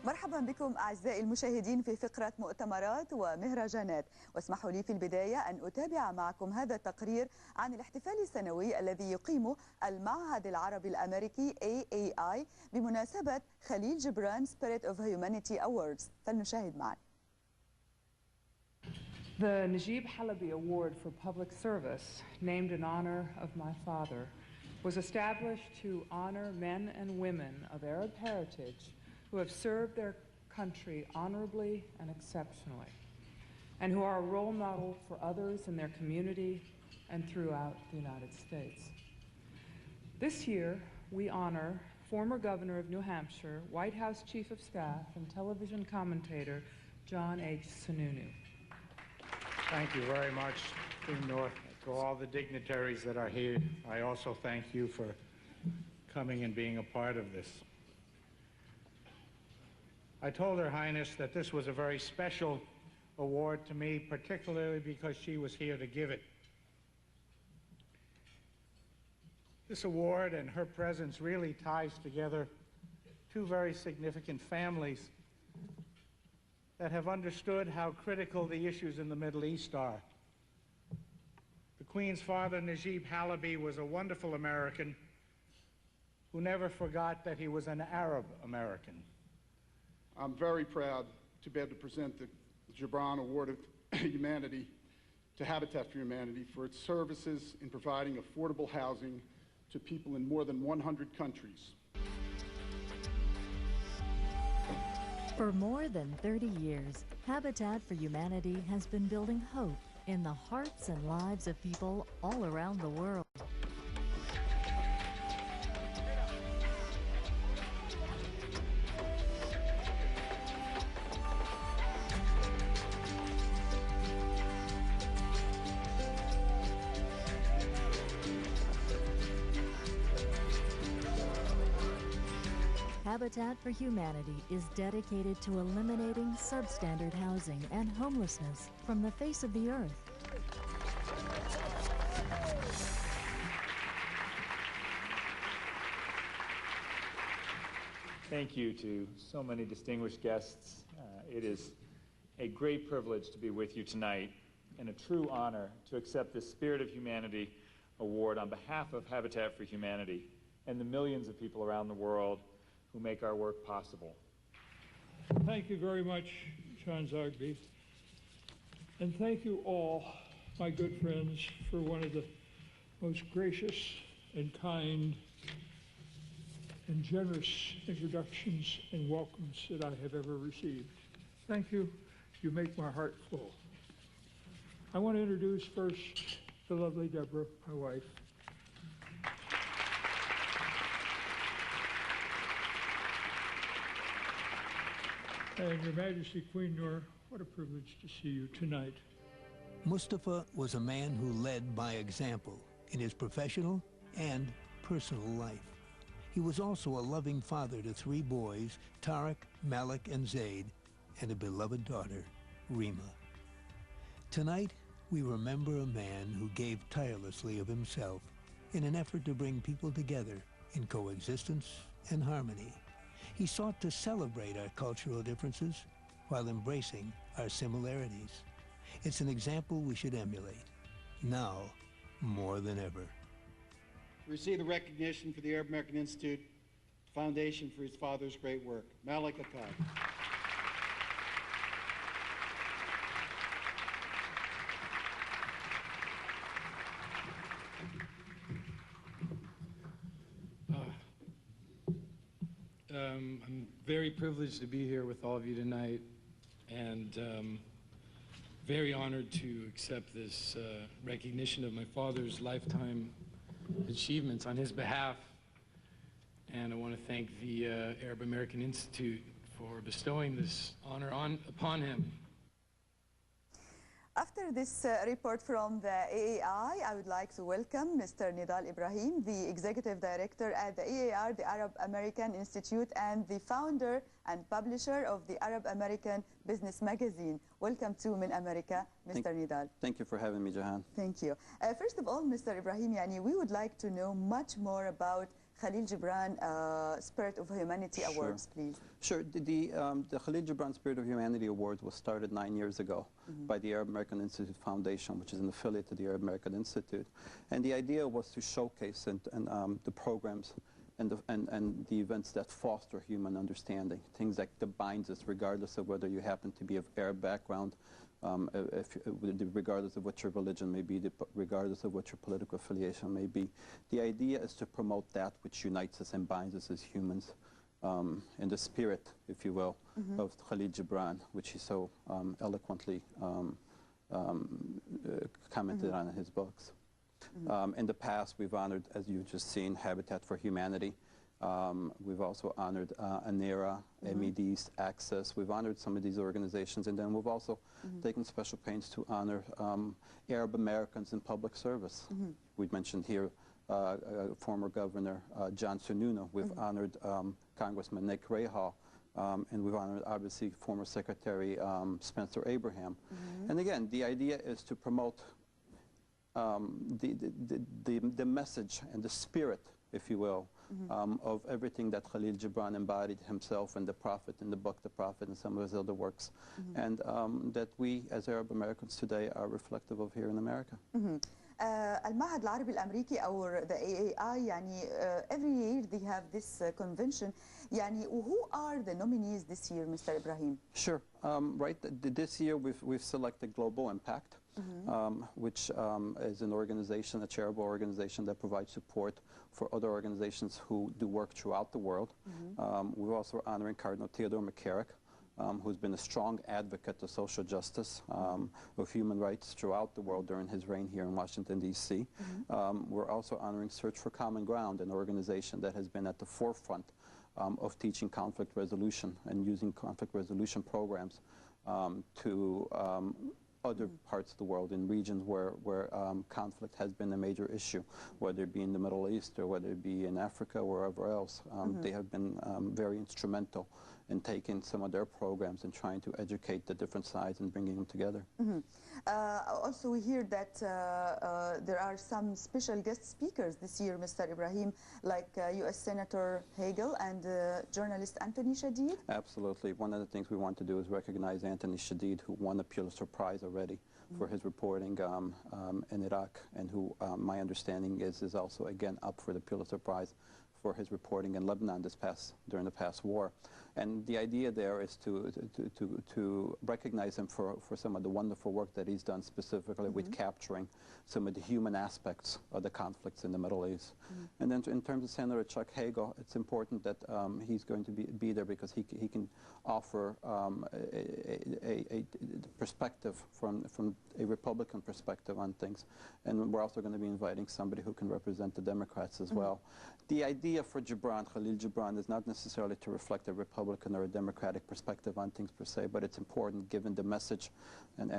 مرحبا بكم أعزائي المشاهدين في فقرة مؤتمرات ومهرجانات، واسمحوا لي في البداية أن أتابع معكم هذا التقرير عن الاحتفال السنوي الذي يقيمه المعهد العربي الأمريكي AAI بمناسبة خليل جبران Spirit of Humanity Awards. فلنشاهد معا. The Najib Halabi Award for Public Service, named in honor of my father, was established to honor men and women of Arab heritage who have served their country honorably and exceptionally, and who are a role model for others in their community and throughout the United States. This year, we honor former Governor of New Hampshire, White House Chief of Staff, and television commentator John H. Sununu. Thank you very much, Queen North. To all the dignitaries that are here, I also thank you for coming and being a part of this. I told Her Highness that this was a very special award to me, particularly because she was here to give it. This award and her presence really ties together two very significant families that have understood how critical the issues in the Middle East are. The Queen's father, Najib Halabi, was a wonderful American who never forgot that he was an Arab American. I'm very proud to be able to present the Gibran Award of Humanity to Habitat for Humanity for its services in providing affordable housing to people in more than 100 countries. For more than 30 years, Habitat for Humanity has been building hope in the hearts and lives of people all around the world. Habitat for Humanity is dedicated to eliminating substandard housing and homelessness from the face of the earth. Thank you to so many distinguished guests. It is a great privilege to be with you tonight and a true honor to accept the Spirit of Humanity Award on behalf of Habitat for Humanity and the millions of people around the world who make our work possible. Thank you very much, John Zogby. And thank you all, my good friends, for one of the most gracious and kind and generous introductions and welcomes that I have ever received. Thank you. You make my heart full. I want to introduce first the lovely Deborah, my wife. And Your Majesty, Queen Noor, what a privilege to see you tonight. Mustafa was a man who led by example in his professional and personal life. He was also a loving father to 3 boys, Tariq, Malik, and Zaid, and a beloved daughter, Rima. Tonight, we remember a man who gave tirelessly of himself in an effort to bring people together in coexistence and harmony. He sought to celebrate our cultural differences while embracing our similarities. It's an example we should emulate, now more than ever. To receive the recognition for the Arab American Institute Foundation for his father's great work, Malik Akkad. I'm very privileged to be here with all of you tonight, and very honored to accept this recognition of my father's lifetime achievements on his behalf. And I want to thank the Arab American Institute for bestowing this honor upon him. After this report from the AAI, I would like to welcome Mr. Nidal Ibrahim, the Executive Director at the AAR, the Arab American Institute, and the founder and publisher of the Arab American Business Magazine. Welcome to Min America, Mr. Nidal. Thank you for having me, Jehan. Thank you. First of all, Mr. Ibrahim, we would like to know much more about Khalil Gibran Spirit of Humanity Awards, please? Sure. The Khalil Gibran Spirit of Humanity Awards was started 9 years ago by the Arab American Institute Foundation, which is an affiliate of the Arab American Institute. And the idea was to showcase the programs and the events that foster human understanding, things like that binds us regardless of whether you happen to be of Arab background, regardless of what your religion may be, regardless of what your political affiliation may be. The idea is to promote that which unites us and binds us as humans, in the spirit, if you will, of Khalil Gibran, which he so eloquently commented on in his books. In the past, we've honored, as you've just seen, Habitat for Humanity. We've also honored ANERA, MEDs, Access. We've honored some of these organizations, and then we've also taken special pains to honor Arab Americans in public service. We've mentioned here former Governor John Sununu. We've honored Congressman Nick Rahal. And we've honored, obviously, former Secretary Spencer Abraham. And again, the idea is to promote the message and the spirit, if you will, of everything that Khalil Gibran embodied himself and the Prophet in the book, The Prophet, and some of his other works, and that we, as Arab Americans today, are reflective of here in America. المعهد العربي الأمريكي أو the AAI يعني every year they have this convention يعني who are the nominees this year, Mr. Ibrahim? Sure. Right. This year we've selected Global Impact, which is an organization, a charitable organization that provides support for other organizations who do work throughout the world. We're also honoring Cardinal Theodore McCarrick, who's been a strong advocate of social justice, of human rights throughout the world during his reign here in Washington, D.C. We're also honoring Search for Common Ground, an organization that has been at the forefront of teaching conflict resolution and using conflict resolution programs to other parts of the world, in regions where conflict has been a major issue, whether it be in the Middle East or whether it be in Africa or wherever else. They have been very instrumental in taking some of their programs and trying to educate the different sides and bringing them together. Also, we hear that there are some special guest speakers this year, Mr. Ibrahim, like U.S. Senator Hagel and journalist Anthony Shadid. Absolutely. One of the things we want to do is recognize Anthony Shadid, who won the Pulitzer Prize already for his reporting in Iraq, and who, my understanding is also again up for the Pulitzer Prize for his reporting in Lebanon during the past war. And the idea there is to recognize him for some of the wonderful work that he's done, specifically with capturing some of the human aspects of the conflicts in the Middle East. And then in terms of Senator Chuck Hagel, it's important that he's going to be there because he can offer a perspective from a Republican perspective on things. And we're also going to be inviting somebody who can represent the Democrats as well. The idea for Gibran, Khalil Gibran, is not necessarily to reflect a Republican or a Democratic perspective on things per se, but it's important given the message and